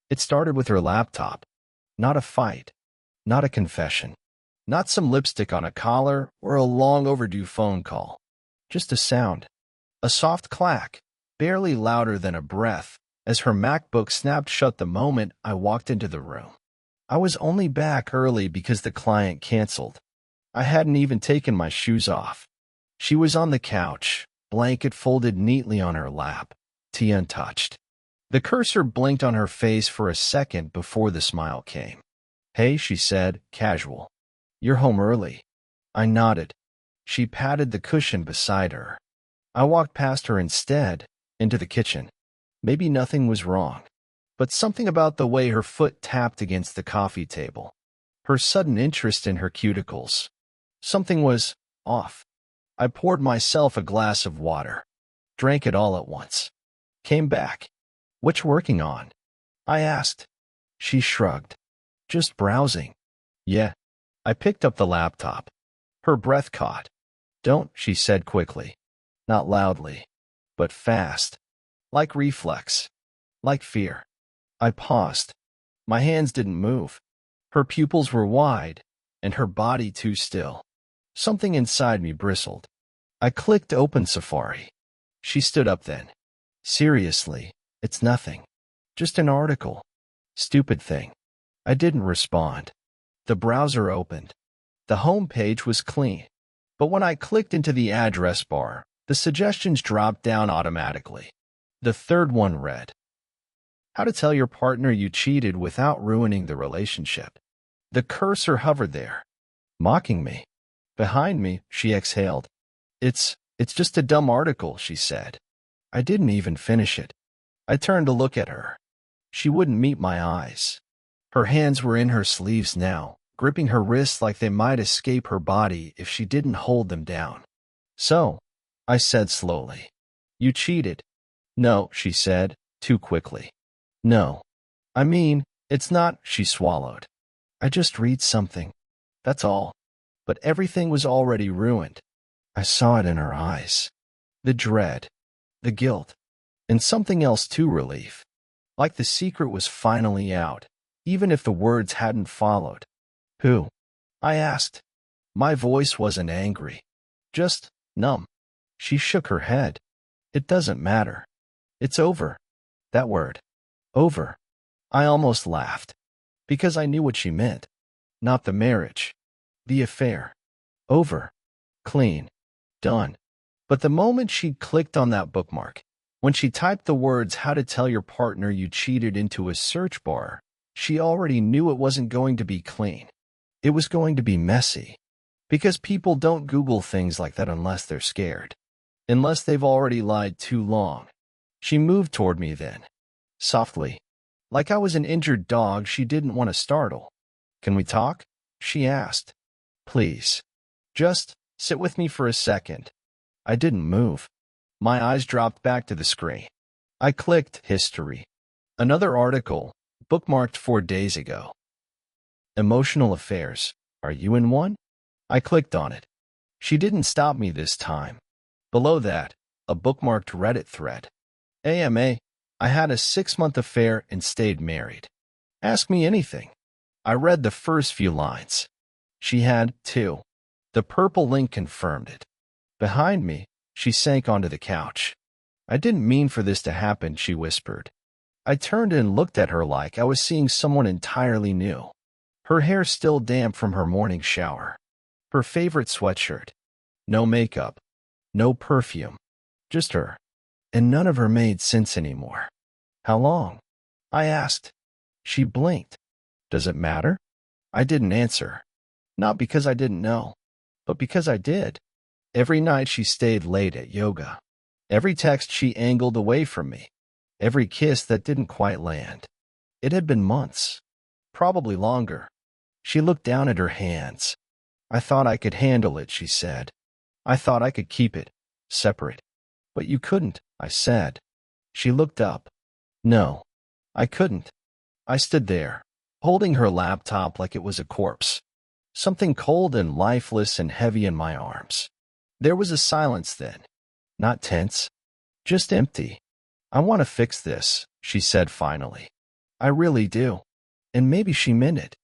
It started with her laptop. Not a fight, not a confession, not some lipstick on a collar or a long overdue phone call. Just a sound. A soft clack, barely louder than a breath, as her MacBook snapped shut the moment I walked into the room. I was only back early because the client canceled. I hadn't even taken my shoes off. She was on the couch, blanket folded neatly on her lap, tea untouched. The cursor blinked on her face for a second before the smile came. "Hey," she said, casual. "You're home early." I nodded. She patted the cushion beside her. I walked past her instead, into the kitchen. Maybe nothing was wrong, but something about the way her foot tapped against the coffee table, her sudden interest in her cuticles. Something was off. I poured myself a glass of water, drank it all at once. Came back. "What you working on?" I asked. She shrugged. "Just browsing." "Yeah." I picked up the laptop. Her breath caught. "Don't," she said quickly. Not loudly, but fast. Like reflex. Like fear. I paused. My hands didn't move. Her pupils were wide, and her body too still. Something inside me bristled. I clicked open Safari. She stood up then. "Seriously, it's nothing. Just an article." "Stupid thing." I didn't respond. The browser opened. The home page was clean. But when I clicked into the address bar, the suggestions dropped down automatically. The third one read, "How to tell your partner you cheated without ruining the relationship." The cursor hovered there, mocking me. Behind me, she exhaled. It's just a dumb article," she said. I didn't even finish it. I turned to look at her. She wouldn't meet my eyes. Her hands were in her sleeves now, gripping her wrists like they might escape her body if she didn't hold them down. "So," I said slowly, "you cheated." "No," she said, too quickly. "No. I mean, it's not," she swallowed. "I just read something. That's all." But everything was already ruined. I saw it in her eyes. The dread, the guilt, and something else too, relief. Like the secret was finally out, even if the words hadn't followed. "Who?" I asked. My voice wasn't angry, just numb. She shook her head. "It doesn't matter. It's over." That word. Over. I almost laughed, because I knew what she meant. Not the marriage. The affair. Over. Clean. Done. But the moment she'd clicked on that bookmark, when she typed the words "how to tell your partner you cheated" into a search bar, she already knew it wasn't going to be clean. It was going to be messy. Because people don't Google things like that unless they're scared. Unless they've already lied too long. She moved toward me then. Softly. Like I was an injured dog she didn't want to startle. "Can we talk?" she asked. "Please. Just sit with me for a second." I didn't move. My eyes dropped back to the screen. I clicked history. Another article, bookmarked 4 days ago. Emotional affairs. Are you in one? I clicked on it. She didn't stop me this time. Below that, a bookmarked Reddit thread. AMA. I had a 6-month affair and stayed married. Ask me anything. I read the first few lines. She had, too. The purple link confirmed it. Behind me, she sank onto the couch. "I didn't mean for this to happen," she whispered. I turned and looked at her like I was seeing someone entirely new. Her hair still damp from her morning shower. Her favorite sweatshirt. No makeup. No perfume. Just her. And none of her made sense anymore. "How long?" I asked. She blinked. "Does it matter?" I didn't answer. Not because I didn't know, but because I did. Every night she stayed late at yoga. Every text she angled away from me. Every kiss that didn't quite land. It had been months. Probably longer. She looked down at her hands. "I thought I could handle it," she said. "I thought I could keep it separate." "But you couldn't," I said. She looked up. "No, I couldn't." I stood there, holding her laptop like it was a corpse. Something cold and lifeless and heavy in my arms. There was a silence then. Not tense. Just empty. "I want to fix this," she said finally. I really do. And maybe she meant it.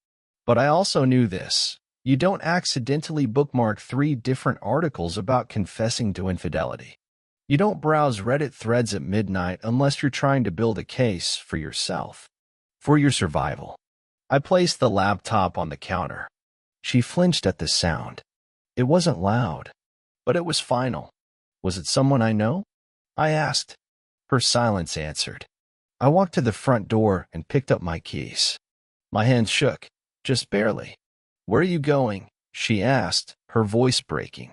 But I also knew this. You don't accidentally bookmark 3 different articles about confessing to infidelity. You don't browse Reddit threads at midnight unless you're trying to build a case for yourself, for your survival. I placed the laptop on the counter. She flinched at the sound. It wasn't loud, but it was final. Was it someone I know? I asked. Her silence answered. I walked to the front door and picked up my keys. My hands shook, just barely. Where are you going? She asked, her voice breaking.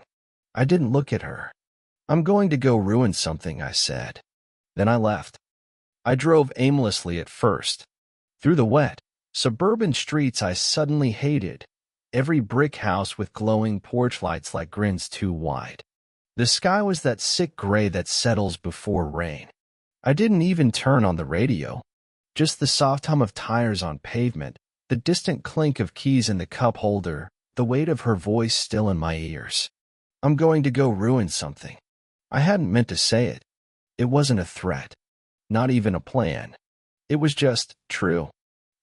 I didn't look at her. I'm going to go ruin something, I said. Then I left. I drove aimlessly at first. Through the wet, suburban streets I suddenly hated. Every brick house with glowing porch lights like grins too wide. The sky was that sick gray that settles before rain. I didn't even turn on the radio. Just the soft hum of tires on pavement, the distant clink of keys in the cup holder, the weight of her voice still in my ears. I'm going to go ruin something. I hadn't meant to say it. It wasn't a threat. Not even a plan. It was just true.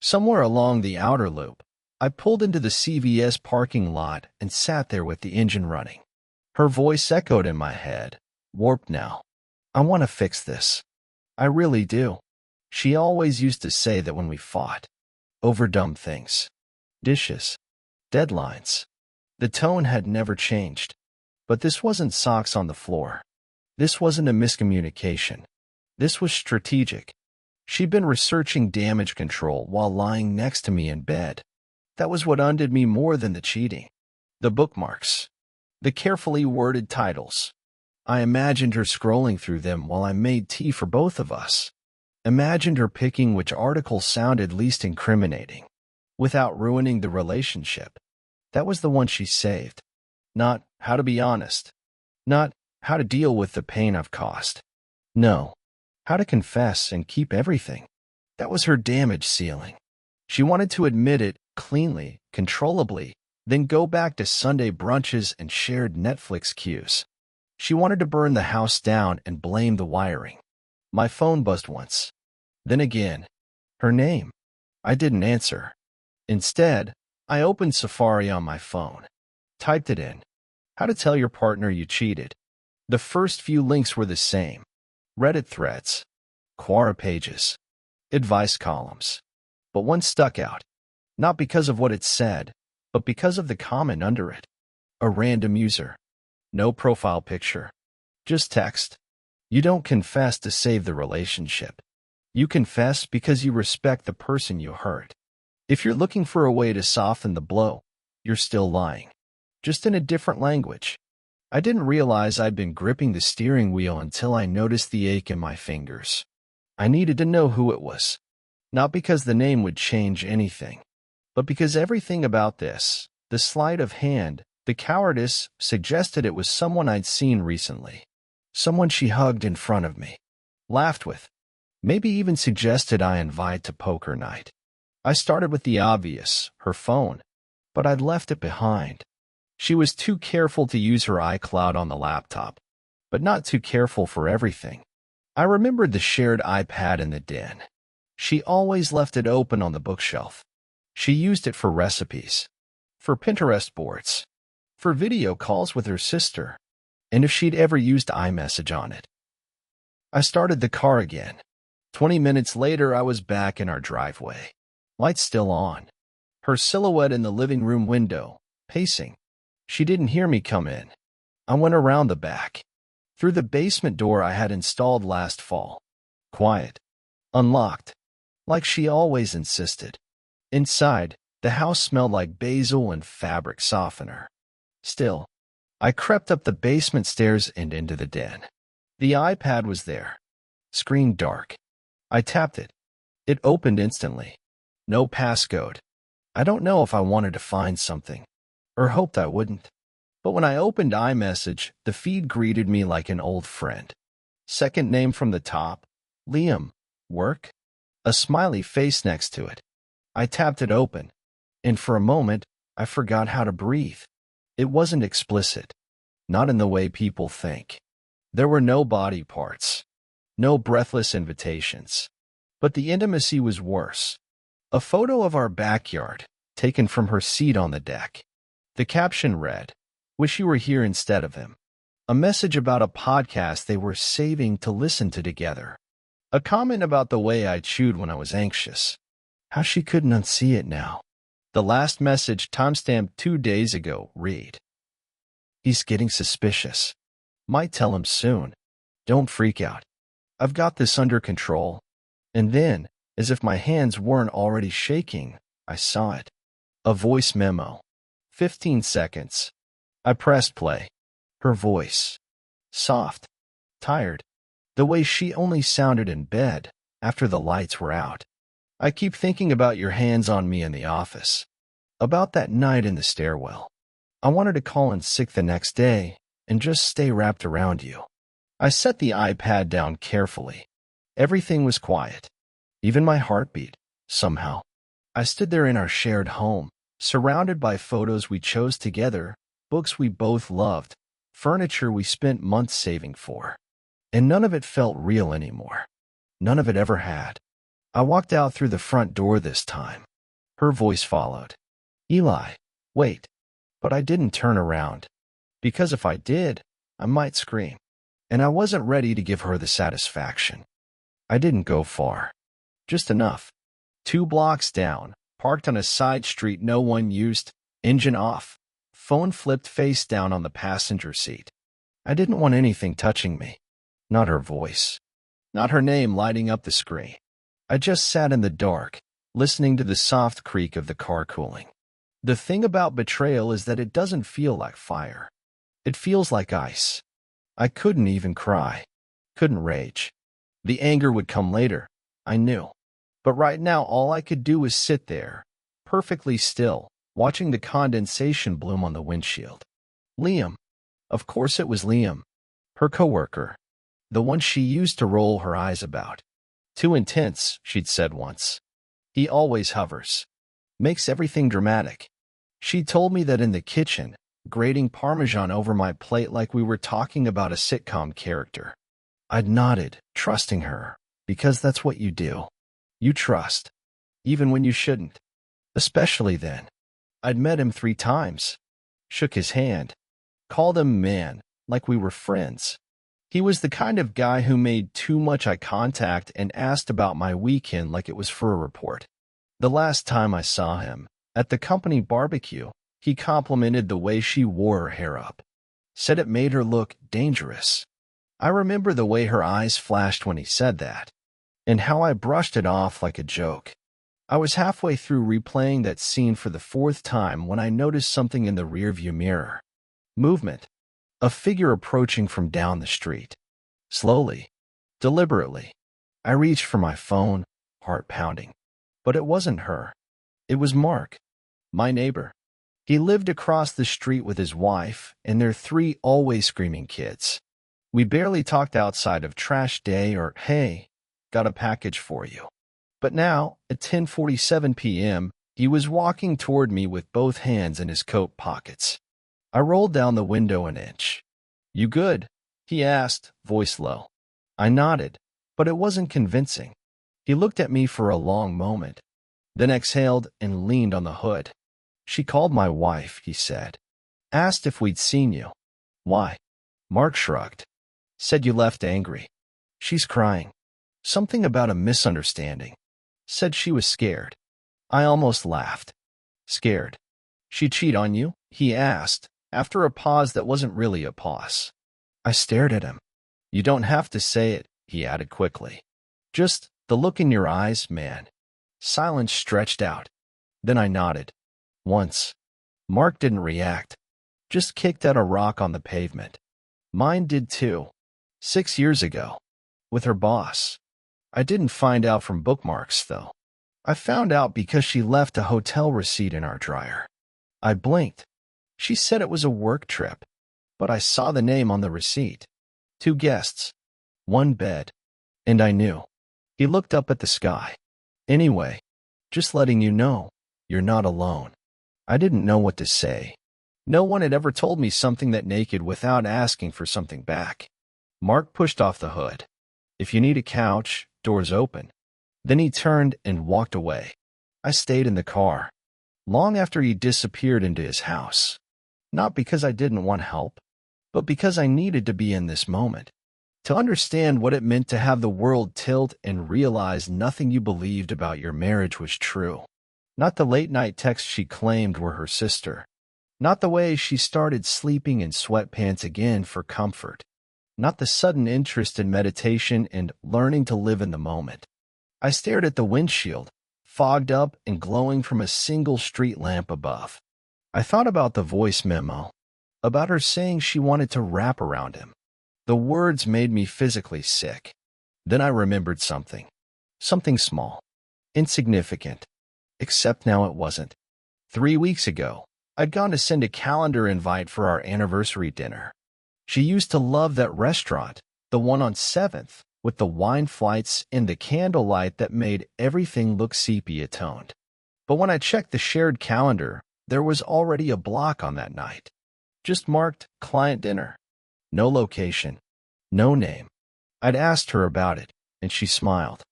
Somewhere along the outer loop, I pulled into the CVS parking lot and sat there with the engine running. Her voice echoed in my head, warped now. I want to fix this. I really do. She always used to say that when we fought. Over dumb things. Dishes. Deadlines. The tone had never changed. But this wasn't socks on the floor. This wasn't a miscommunication. This was strategic. She'd been researching damage control while lying next to me in bed. That was what undid me more than the cheating. The bookmarks. The carefully worded titles. I imagined her scrolling through them while I made tea for both of us. Imagined her picking which article sounded least incriminating, without ruining the relationship. That was the one she saved. Not how to be honest. Not how to deal with the pain I've caused. No, how to confess and keep everything. That was her damage ceiling. She wanted to admit it cleanly, controllably, then go back to Sunday brunches and shared Netflix queues. She wanted to burn the house down and blame the wiring. My phone buzzed once. Then again. Her name. I didn't answer. Instead, I opened Safari on my phone. Typed it in. How to tell your partner you cheated. The first few links were the same. Reddit threads. Quora pages. Advice columns. But one stuck out. Not because of what it said, but because of the comment under it. A random user. No profile picture. Just text. You don't confess to save the relationship. You confess because you respect the person you hurt. If you're looking for a way to soften the blow, you're still lying. Just in a different language. I didn't realize I'd been gripping the steering wheel until I noticed the ache in my fingers. I needed to know who it was. Not because the name would change anything, but because everything about this, the sleight of hand, the cowardice, suggested it was someone I'd seen recently. Someone she hugged in front of me, laughed with, maybe even suggested I invite to poker night. I started with the obvious, her phone, but I'd left it behind. She was too careful to use her iCloud on the laptop, but not too careful for everything. I remembered the shared iPad in the den. She always left it open on the bookshelf. She used it for recipes, for Pinterest boards, for video calls with her sister, and if she'd ever used iMessage on it. I started the car again. 20 minutes later, I was back in our driveway. Lights still on. Her silhouette in the living room window, pacing. She didn't hear me come in. I went around the back, through the basement door I had installed last fall. Quiet. Unlocked. Like she always insisted. Inside, the house smelled like basil and fabric softener. Still, I crept up the basement stairs and into the den. The iPad was there. Screen dark. I tapped it. It opened instantly. No passcode. I don't know if I wanted to find something, or hoped I wouldn't. But when I opened iMessage, the feed greeted me like an old friend. Second name from the top, Liam. Work? A smiley face next to it. I tapped it open, and for a moment, I forgot how to breathe. It wasn't explicit. Not in the way people think. There were no body parts. No breathless invitations. But the intimacy was worse. A photo of our backyard, taken from her seat on the deck. The caption read, "Wish you were here instead of him." A message about a podcast they were saving to listen to together. A comment about the way I chewed when I was anxious. How she couldn't unsee it now. The last message, timestamped 2 days ago, read, "He's getting suspicious. Might tell him soon. Don't freak out. I've got this under control." And then, as if my hands weren't already shaking, I saw it. A voice memo. 15 seconds. I pressed play. Her voice. Soft. Tired. The way she only sounded in bed, after the lights were out. "I keep thinking about your hands on me in the office. About that night in the stairwell. I wanted to call in sick the next day and just stay wrapped around you." I set the iPad down carefully. Everything was quiet. Even my heartbeat, somehow. I stood there in our shared home, surrounded by photos we chose together, books we both loved, furniture we spent months saving for. And none of it felt real anymore. None of it ever had. I walked out through the front door this time. Her voice followed. "Eli, wait." But I didn't turn around. Because if I did, I might scream. And I wasn't ready to give her the satisfaction. I didn't go far. Just enough. 2 blocks down, parked on a side street no one used, engine off, phone flipped face down on the passenger seat. I didn't want anything touching me. Not her voice. Not her name lighting up the screen. I just sat in the dark, listening to the soft creak of the car cooling. The thing about betrayal is that it doesn't feel like fire. It feels like ice. I couldn't even cry. Couldn't rage. The anger would come later, I knew. But right now all I could do was sit there, perfectly still, watching the condensation bloom on the windshield. Liam. Of course it was Liam. Her coworker. The one she used to roll her eyes about. "Too intense," she'd said once. "He always hovers. Makes everything dramatic." She told me that in the kitchen, grating Parmesan over my plate like we were talking about a sitcom character. I'd nodded, trusting her, because that's what you do. You trust. Even when you shouldn't. Especially then. I'd met him 3 times. Shook his hand. Called him man, like we were friends. He was the kind of guy who made too much eye contact and asked about my weekend like it was for a report. The last time I saw him, at the company barbecue, he complimented the way she wore her hair up. Said it made her look dangerous. I remember the way her eyes flashed when he said that, and how I brushed it off like a joke. I was halfway through replaying that scene for the 4th time when I noticed something in the rearview mirror. Movement. A figure approaching from down the street. Slowly. Deliberately. I reached for my phone, heart pounding. But it wasn't her. It was Mark. My neighbor. He lived across the street with his wife and their 3 always screaming kids. We barely talked outside of trash day or, "Hey, got a package for you." But now, at 10:47 p.m., he was walking toward me with both hands in his coat pockets. I rolled down the window an inch. "You good?" he asked, voice low. I nodded, but it wasn't convincing. He looked at me for a long moment, then exhaled and leaned on the hood. "She called my wife," he said. "Asked if we'd seen you." "Why?" Mark shrugged. "Said you left angry. She's crying. Something about a misunderstanding. Said she was scared." I almost laughed. "Scared? She cheat on you?" he asked, after a pause that wasn't really a pause. I stared at him. "You don't have to say it," he added quickly. "Just the look in your eyes, man." Silence stretched out. Then I nodded. "Once." Mark didn't react. Just kicked at a rock on the pavement. Mine did too. 6 years ago. With her boss. I didn't find out from bookmarks, though. I found out because she left a hotel receipt in our dryer. I blinked. She said it was a work trip, but I saw the name on the receipt. 2 guests. 1 bed. And I knew. He looked up at the sky. "Anyway, just letting you know, you're not alone." I didn't know what to say. No one had ever told me something that naked without asking for something back. Mark pushed off the hood. "If you need a couch, door's open." Then he turned and walked away. I stayed in the car, long after he disappeared into his house. Not because I didn't want help, but because I needed to be in this moment, to understand what it meant to have the world tilt and realize nothing you believed about your marriage was true. Not the late-night texts she claimed were her sister. Not the way she started sleeping in sweatpants again for comfort. Not the sudden interest in meditation and learning to live in the moment. I stared at the windshield, fogged up and glowing from a single street lamp above. I thought about the voice memo, about her saying she wanted to wrap around him. The words made me physically sick. Then I remembered something. Something small. Insignificant. Except now it wasn't. 3 weeks ago, I'd gone to send a calendar invite for our anniversary dinner. She used to love that restaurant, the one on 7th, with the wine flights and the candlelight that made everything look sepia-toned. But when I checked the shared calendar, there was already a block on that night. Just marked client dinner. No location. No name. I'd asked her about it, and she smiled.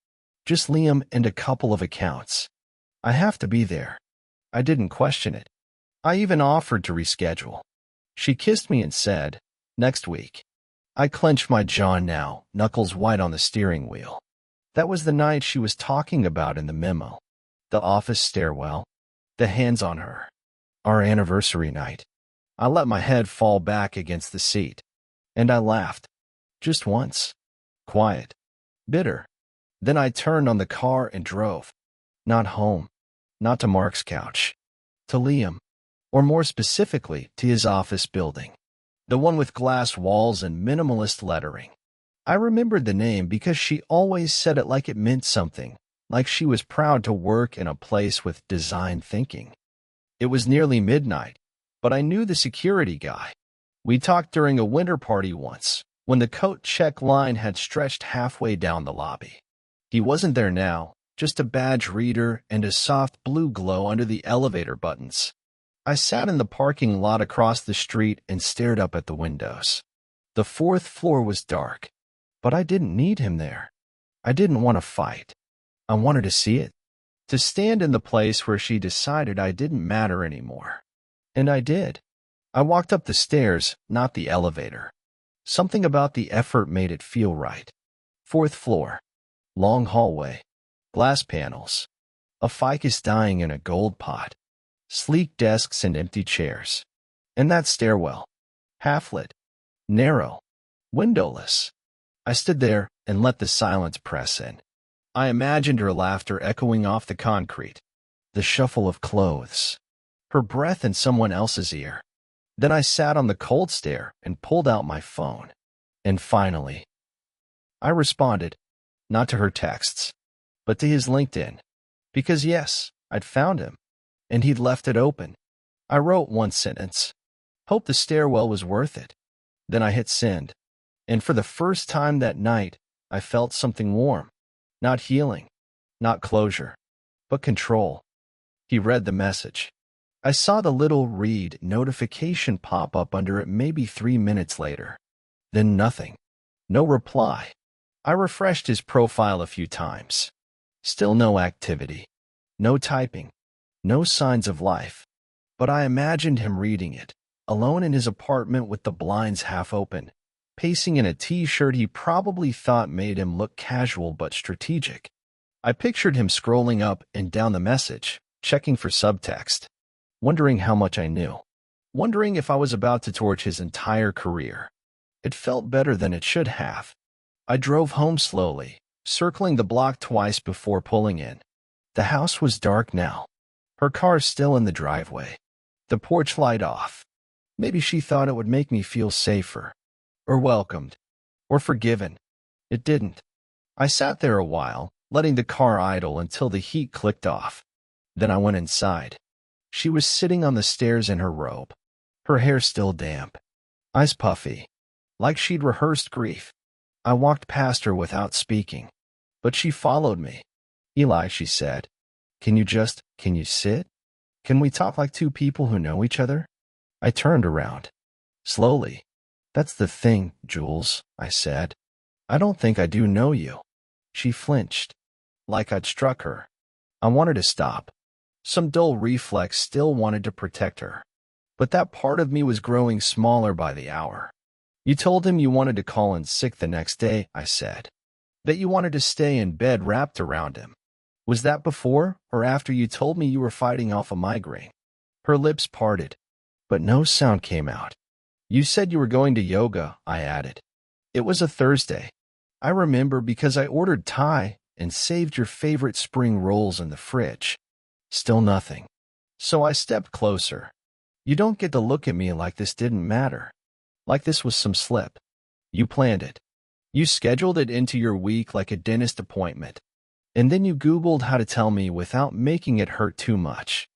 Just Liam and a couple of accounts. I have to be there. I didn't question it. I even offered to reschedule. She kissed me and said, "Next week." I clenched my jaw now, knuckles white on the steering wheel. That was the night she was talking about in the memo. The office stairwell. The hands on her. Our anniversary night. I let my head fall back against the seat. And I laughed. Just once. Quiet. Bitter. Then I turned on the car and drove. Not home. Not to Mark's couch. To Liam. Or more specifically, to his office building. The one with glass walls and minimalist lettering. I remembered the name because she always said it like it meant something, like she was proud to work in a place with design thinking. It was nearly midnight, but I knew the security guy. We talked during a winter party once, when the coat check line had stretched halfway down the lobby. He wasn't there now, just a badge reader and a soft blue glow under the elevator buttons. I sat in the parking lot across the street and stared up at the windows. The 4th floor was dark, but I didn't need him there. I didn't want to fight. I wanted to see it, to stand in the place where she decided I didn't matter anymore. And I did. I walked up the stairs, not the elevator. Something about the effort made it feel right. 4th floor. Long hallway. Glass panels. A ficus dying in a gold pot. Sleek desks and empty chairs. And that stairwell. Half-lit. Narrow. Windowless. I stood there and let the silence press in. I imagined her laughter echoing off the concrete. The shuffle of clothes. Her breath in someone else's ear. Then I sat on the cold stair and pulled out my phone. And finally, I responded, not to her texts, but to his LinkedIn. Because yes, I'd found him. And he'd left it open. I wrote one sentence. Hope the stairwell was worth it. Then I hit send. And for the first time that night, I felt something warm. Not healing. Not closure. But control. He read the message. I saw the little read notification pop up under it maybe 3 minutes later. Then nothing. No reply. I refreshed his profile a few times. Still no activity. No typing. No signs of life. But I imagined him reading it, alone in his apartment with the blinds half open, pacing in a t-shirt he probably thought made him look casual but strategic. I pictured him scrolling up and down the message, checking for subtext, wondering how much I knew, wondering if I was about to torch his entire career. It felt better than it should have. I drove home slowly, circling the block twice before pulling in. The house was dark now. Her car still in the driveway. The porch light off. Maybe she thought it would make me feel safer, or welcomed, or forgiven. It didn't. I sat there a while, letting the car idle until the heat clicked off. Then I went inside. She was sitting on the stairs in her robe, her hair still damp, eyes puffy, like she'd rehearsed grief. I walked past her without speaking, but she followed me. "Eli," she said, can you sit? Can we talk like two people who know each other?" I turned around. Slowly. "That's the thing, Jules," I said. "I don't think I do know you." She flinched. like I'd struck her. I wanted to stop. Some dull reflex still wanted to protect her. But that part of me was growing smaller by the hour. You told him you wanted to call in sick the next day, I said. That you wanted to stay in bed wrapped around him. Was that before or after you told me you were fighting off a migraine? Her lips parted, but no sound came out. You said you were going to yoga, I added. It was a Thursday. I remember because I ordered Thai and saved your favorite spring rolls in the fridge. Still nothing. So I stepped closer. You don't get to look at me like this didn't matter. Like this was some slip. You planned it. You scheduled it into your week like a dentist appointment. And then you Googled how to tell me without making it hurt too much.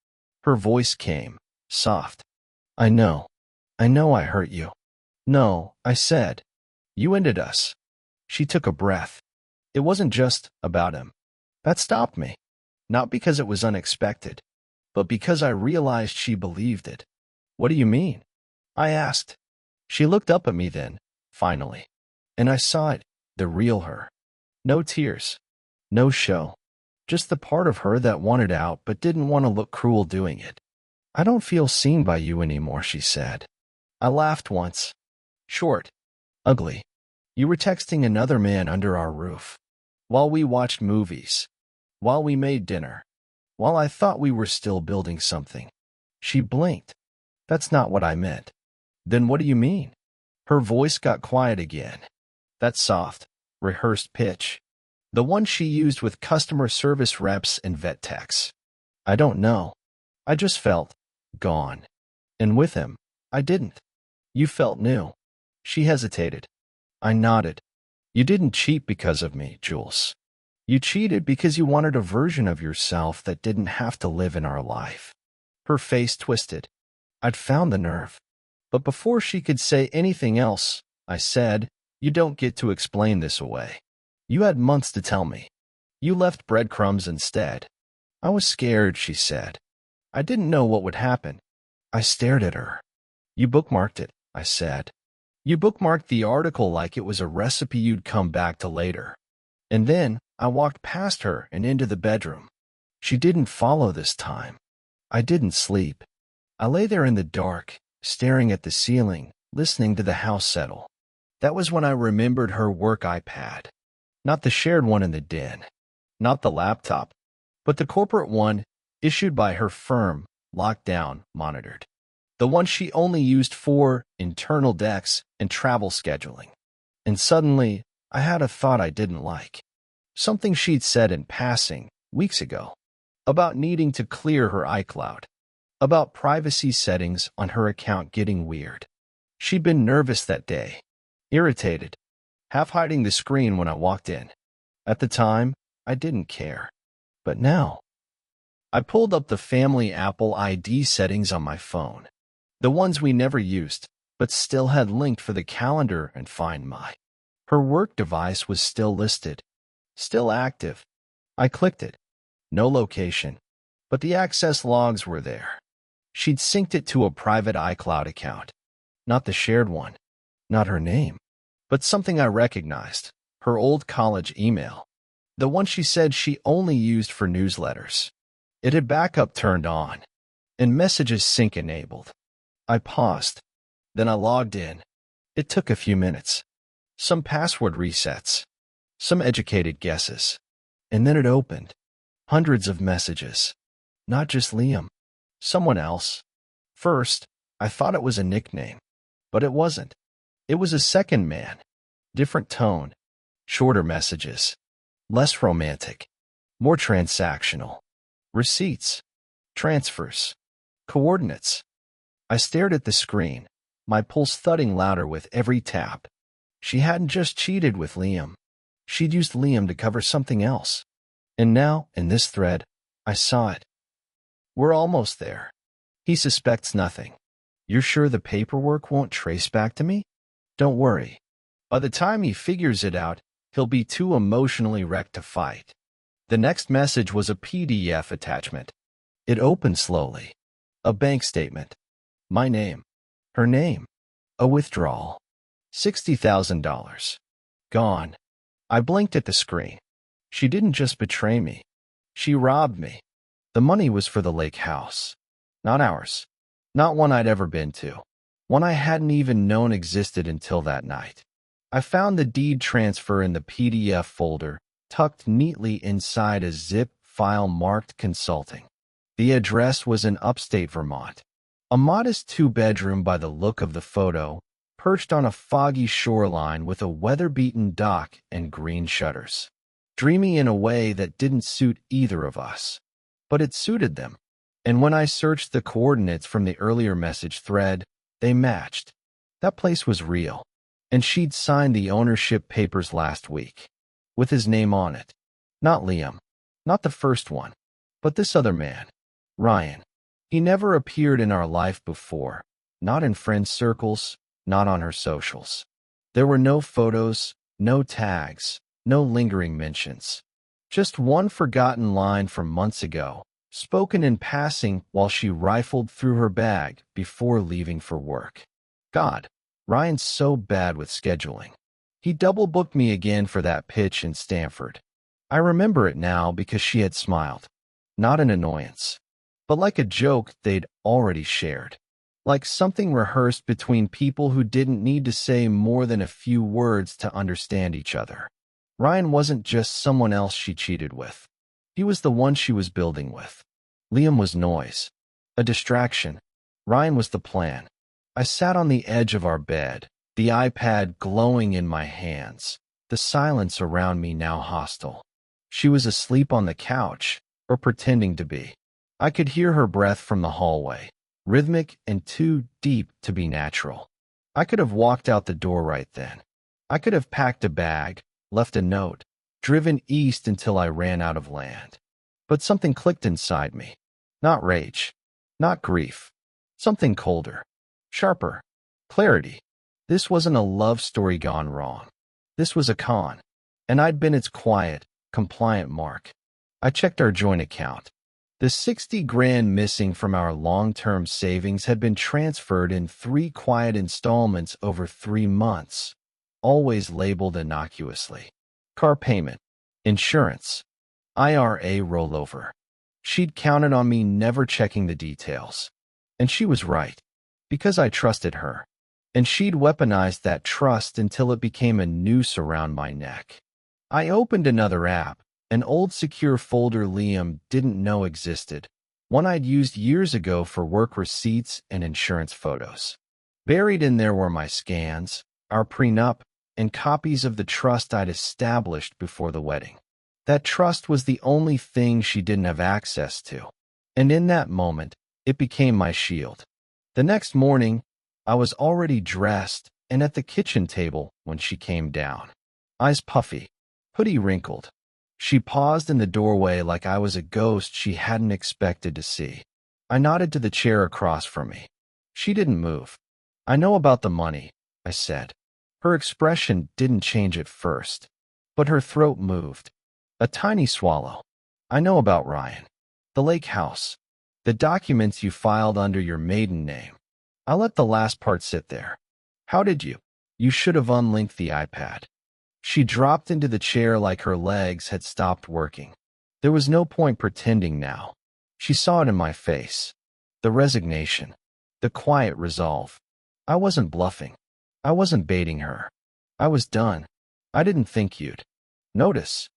Her voice came, soft. I know I hurt you. No, I said. You ended us. She took a breath. It wasn't just about him. That stopped me. Not because it was unexpected, but because I realized she believed it. What do you mean? I asked. She looked up at me then, finally. And I saw it, the real her. No tears. No show. Just the part of her that wanted out but didn't want to look cruel doing it. I don't feel seen by you anymore, she said. I laughed once. Short. Ugly. You were texting another man under our roof. While we watched movies. While we made dinner. While I thought we were still building something. She blinked. That's not what I meant. Then what do you mean? Her voice got quiet again. That soft, rehearsed pitch. The one she used with customer service reps and vet techs. I don't know. I just felt gone. And with him, I didn't. You felt new. She hesitated. I nodded. You didn't cheat because of me, Jules. You cheated because you wanted a version of yourself that didn't have to live in our life. Her face twisted. I'd found the nerve. But before she could say anything else, I said, you don't get to explain this away. You had months to tell me. You left breadcrumbs instead. I was scared, she said. I didn't know what would happen. I stared at her. You bookmarked it, I said. You bookmarked the article like it was a recipe you'd come back to later. And then I walked past her and into the bedroom. She didn't follow this time. I didn't sleep. I lay there in the dark, staring at the ceiling, listening to the house settle. That was when I remembered her work iPad. Not the shared one in the den. Not the laptop. But the corporate one, issued by her firm, locked down, monitored. The one she only used for internal decks and travel scheduling. And suddenly, I had a thought I didn't like. Something she'd said in passing, weeks ago. About needing to clear her iCloud. About privacy settings on her account getting weird. She'd been nervous that day. Irritated. Half hiding the screen when I walked in. At the time, I didn't care. But now, I pulled up the family Apple ID settings on my phone. The ones we never used, but still had linked for the calendar and Find My. Her work device was still listed. Still active. I clicked it. No location. But the access logs were there. She'd synced it to a private iCloud account. Not the shared one. Not her name. But something I recognized. Her old college email. The one she said she only used for newsletters. It had backup turned on. And messages sync enabled. I paused. Then I logged in. It took a few minutes. Some password resets. Some educated guesses. And then it opened. Hundreds of messages. Not just Liam. Someone else. First, I thought it was a nickname. But it wasn't. It was a second man. Different tone. Shorter messages. Less romantic. More transactional. Receipts. Transfers. Coordinates. I stared at the screen, my pulse thudding louder with every tap. She hadn't just cheated with Liam. She'd used Liam to cover something else. And now, in this thread, I saw it. We're almost there. He suspects nothing. You're sure the paperwork won't trace back to me? Don't worry. By the time he figures it out, he'll be too emotionally wrecked to fight. The next message was a PDF attachment. It opened slowly. A bank statement. My name. Her name. A withdrawal. $60,000. Gone. I blinked at the screen. She didn't just betray me. She robbed me. The money was for the lake house. Not ours. Not one I'd ever been to. One I hadn't even known existed until that night. I found the deed transfer in the PDF folder, tucked neatly inside a zip file marked consulting. The address was in upstate Vermont. A modest two-bedroom by the look of the photo, perched on a foggy shoreline with a weather-beaten dock and green shutters. Dreamy in a way that didn't suit either of us. But it suited them. And when I searched the coordinates from the earlier message thread, they matched. That place was real. And she'd signed the ownership papers last week. With his name on it. Not Liam. Not the first one. But this other man. Ryan. He never appeared in our life before. Not in friend circles. Not on her socials. There were no photos, no tags, no lingering mentions. Just one forgotten line from months ago, spoken in passing while she rifled through her bag before leaving for work. God, Ryan's so bad with scheduling. He double-booked me again for that pitch in Stanford. I remember it now because she had smiled. Not an annoyance, but like a joke they'd already shared. Like something rehearsed between people who didn't need to say more than a few words to understand each other. Ryan wasn't just someone else she cheated with. He was the one she was building with. Liam was noise. A distraction. Ryan was the plan. I sat on the edge of our bed, the iPad glowing in my hands, the silence around me now hostile. She was asleep on the couch, or pretending to be. I could hear her breath from the hallway, rhythmic and too deep to be natural. I could have walked out the door right then. I could have packed a bag, left a note, driven east until I ran out of land. But something clicked inside me. Not rage. Not grief. Something colder. Sharper. Clarity. This wasn't a love story gone wrong. This was a con. And I'd been its quiet, compliant mark. I checked our joint account. The 60 grand missing from our long-term savings had been transferred in 3 quiet installments over 3 months, always labeled innocuously. Car payment, insurance, IRA rollover. She'd counted on me never checking the details. And she was right, because I trusted her. And she'd weaponized that trust until it became a noose around my neck. I opened another app, an old secure folder Liam didn't know existed, one I'd used years ago for work receipts and insurance photos. Buried in there were my scans, our prenup, and copies of the trust I'd established before the wedding. That trust was the only thing she didn't have access to. And in that moment, it became my shield. The next morning, I was already dressed and at the kitchen table when she came down. Eyes puffy, hoodie wrinkled. She paused in the doorway like I was a ghost she hadn't expected to see. I nodded to the chair across from me. She didn't move. I know about the money, I said. Her expression didn't change at first, but her throat moved. A tiny swallow. I know about Ryan. The lake house. The documents you filed under your maiden name. I let the last part sit there. How did you? You should have unlinked the iPad. She dropped into the chair like her legs had stopped working. There was no point pretending now. She saw it in my face. The resignation. The quiet resolve. I wasn't bluffing. I wasn't baiting her. I was done. I didn't think you'd notice.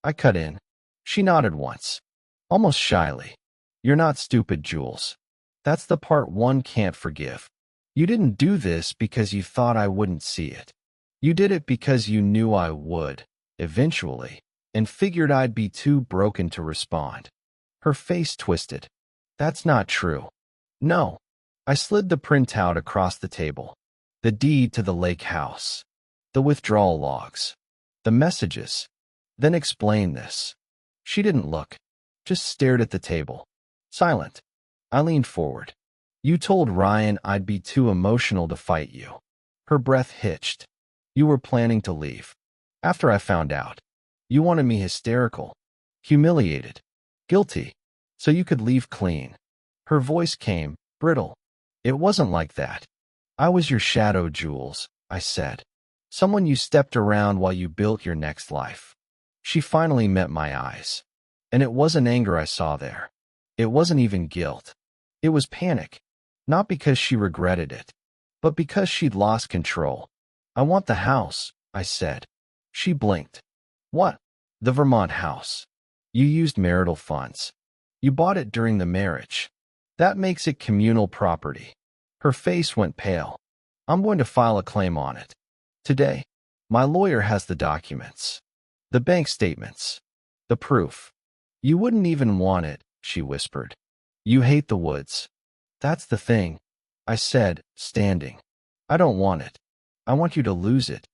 I cut in. She nodded once, almost shyly. You're not stupid, Jules. That's the part one can't forgive. You didn't do this because you thought I wouldn't see it. You did it because you knew I would, eventually, and figured I'd be too broken to respond. Her face twisted. That's not true. No. I slid the printout across the table. The deed to the lake house. The withdrawal logs. The messages. Then explained this. She didn't look. Just stared at the table. Silent. I leaned forward. You told Ryan I'd be too emotional to fight you. Her breath hitched. You were planning to leave. After I found out. You wanted me hysterical. Humiliated. Guilty. So you could leave clean. Her voice came, brittle. It wasn't like that. I was your shadow, Jules, I said. Someone you stepped around while you built your next life. She finally met my eyes. And it wasn't anger I saw there. It wasn't even guilt. It was panic. Not because she regretted it, but because she'd lost control. "I want the house," I said. She blinked. "What?" "The Vermont house. You used marital funds. You bought it during the marriage. That makes it communal property." Her face went pale. "I'm going to file a claim on it. Today. My lawyer has the documents. The bank statements. The proof." "You wouldn't even want it," she whispered. "You hate the woods." "That's the thing," I said, standing. "I don't want it. I want you to lose it."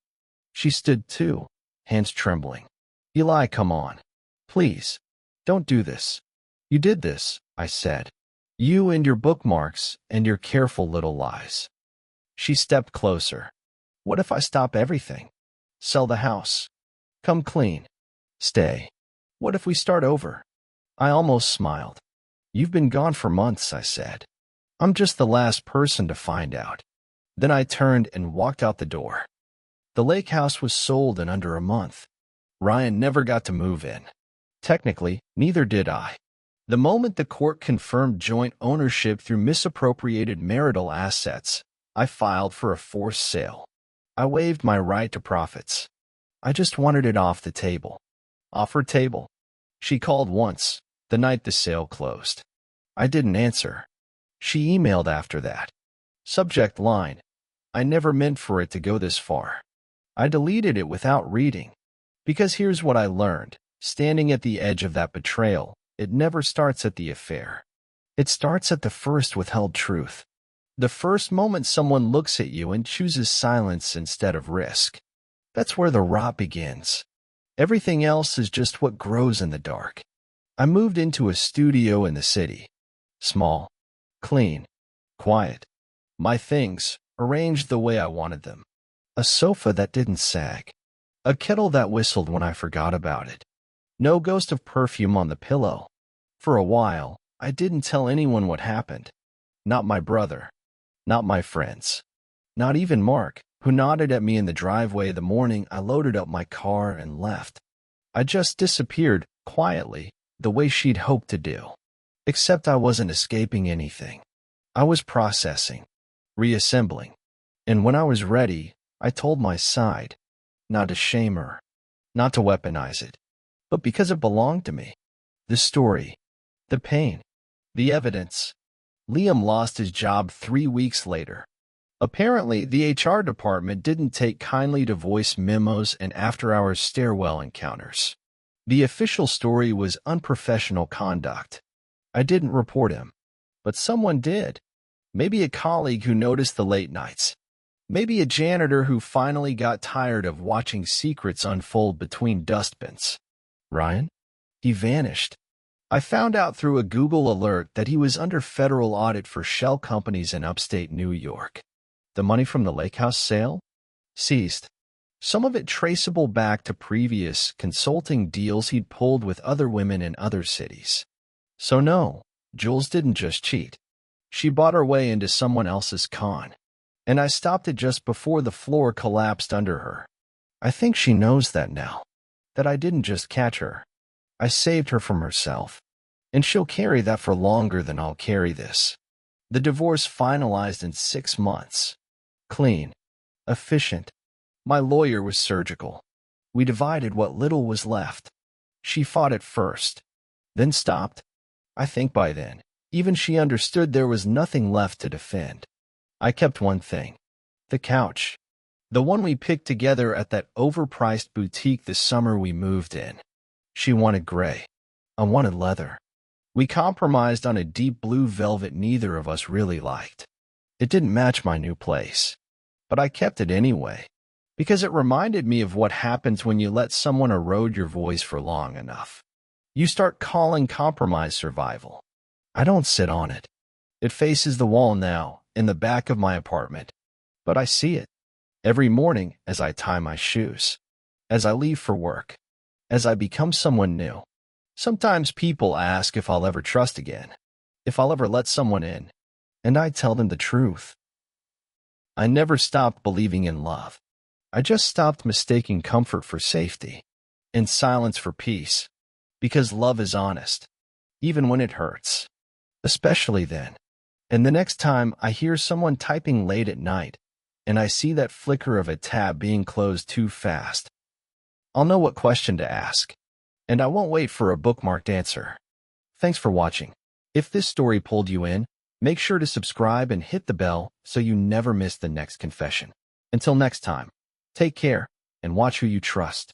She stood too, hands trembling. "Eli, come on. Please. Don't do this. You did this," I said. "You and your bookmarks and your careful little lies." She stepped closer. "What if I stop everything? Sell the house. Come clean. Stay. What if we start over?" I almost smiled. "You've been gone for months," I said. "I'm just the last person to find out." Then I turned and walked out the door. The lake house was sold in under a month. Ryan never got to move in. Technically, neither did I. The moment the court confirmed joint ownership through misappropriated marital assets, I filed for a forced sale. I waived my right to profits. I just wanted it off the table. Off her table. She called once, the night the sale closed. I didn't answer. She emailed after that. Subject line: "I never meant for it to go this far." I deleted it without reading. Because here's what I learned, standing at the edge of that betrayal: it never starts at the affair. It starts at the first withheld truth. The first moment someone looks at you and chooses silence instead of risk. That's where the rot begins. Everything else is just what grows in the dark. I moved into a studio in the city. Small, clean, quiet. My things, arranged the way I wanted them. A sofa that didn't sag. A kettle that whistled when I forgot about it. No ghost of perfume on the pillow. For a while, I didn't tell anyone what happened. Not my brother. Not my friends. Not even Mark, who nodded at me in the driveway the morning I loaded up my car and left. I just disappeared, quietly, the way she'd hoped to do. Except I wasn't escaping anything. I was processing, reassembling. And when I was ready, I told my side. Not to shame her. Not to weaponize it. But because it belonged to me. The story. The pain. The evidence. Liam lost his job 3 weeks later. Apparently, the HR department didn't take kindly to voice memos and after-hours stairwell encounters. The official story was unprofessional conduct. I didn't report him. But someone did. Maybe a colleague who noticed the late nights. Maybe a janitor who finally got tired of watching secrets unfold between dustbins. Ryan? He vanished. I found out through a Google alert that he was under federal audit for shell companies in upstate New York. The money from the lake house sale? Seized. Some of it traceable back to previous consulting deals he'd pulled with other women in other cities. So no, Jules didn't just cheat. She bought her way into someone else's con. And I stopped it just before the floor collapsed under her. I think she knows that now. That I didn't just catch her. I saved her from herself. And she'll carry that for longer than I'll carry this. The divorce finalized in 6 months. Clean. Efficient. My lawyer was surgical. We divided what little was left. She fought it first. Then stopped. I think by then, even she understood there was nothing left to defend. I kept one thing. The couch. The one we picked together at that overpriced boutique the summer we moved in. She wanted gray. I wanted leather. We compromised on a deep blue velvet neither of us really liked. It didn't match my new place. But I kept it anyway. Because it reminded me of what happens when you let someone erode your voice for long enough. You start calling compromise survival. I don't sit on it. It faces the wall now, in the back of my apartment. But I see it. Every morning as I tie my shoes. As I leave for work. As I become someone new. Sometimes people ask if I'll ever trust again. If I'll ever let someone in. And I tell them the truth. I never stopped believing in love. I just stopped mistaking comfort for safety. and silence for peace. Because love is honest, even when it hurts. Especially then. And the next time I hear someone typing late at night, and I see that flicker of a tab being closed too fast, I'll know what question to ask. And I won't wait for a bookmarked answer. Thanks for watching. If this story pulled you in, make sure to subscribe and hit the bell so you never miss the next confession. Until next time, take care and watch who you trust.